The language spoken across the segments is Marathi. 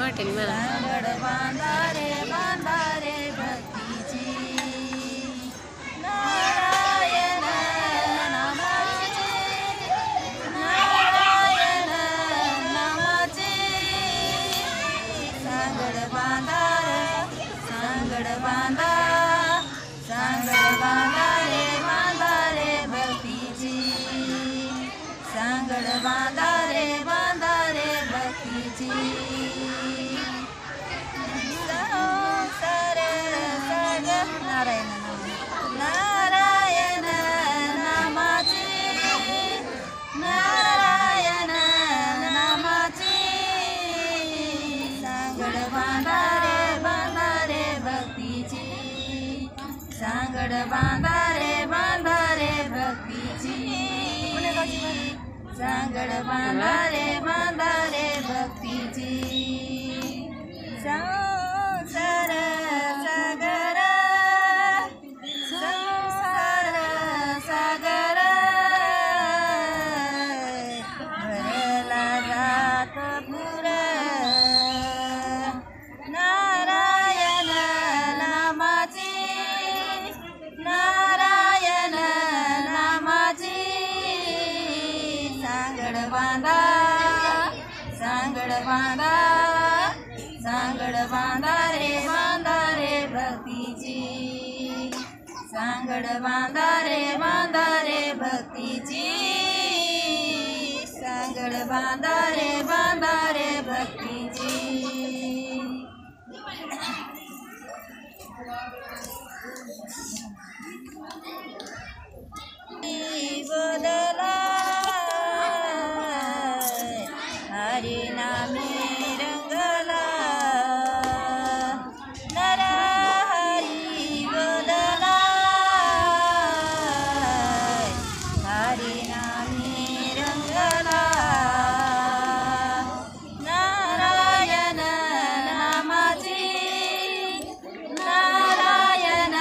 वाटेल मला. सांगड बांधा रे भक्तीची नारायण नामाची नारायण नामाची सांगड बांधा रे भक्तीची सांगड बांधा रे भक्तीची संसार सागर नारायण नामाची नारायण नामाची सांगड बांधा रे भक्तीची सांगड बांधा रे भक्तीची सांगड बांधा रे भक्तीची संसार सागर भरला जात पुर नारायण नामाची नारायण नामाची सांगड बांधा रे भक्तीची सांगड बांधा रे भक्तीची सांगड बांधा रे भक्तीची बदला हरी नामे रंगला नर हरी बदला हरी नामे रंगला नारायण नामाची नारायण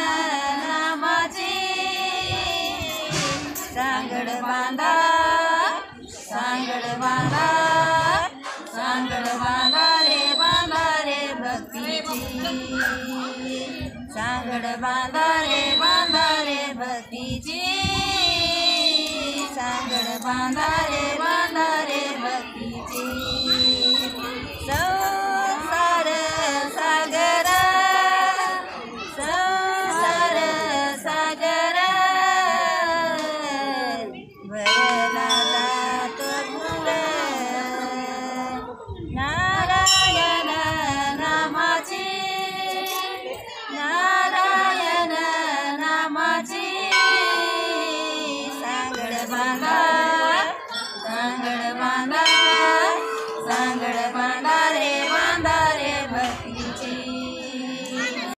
नामाची सांगड बांधा रे भक्तीची सांगड बांधा रे भक्तीची सांगड बांधा रे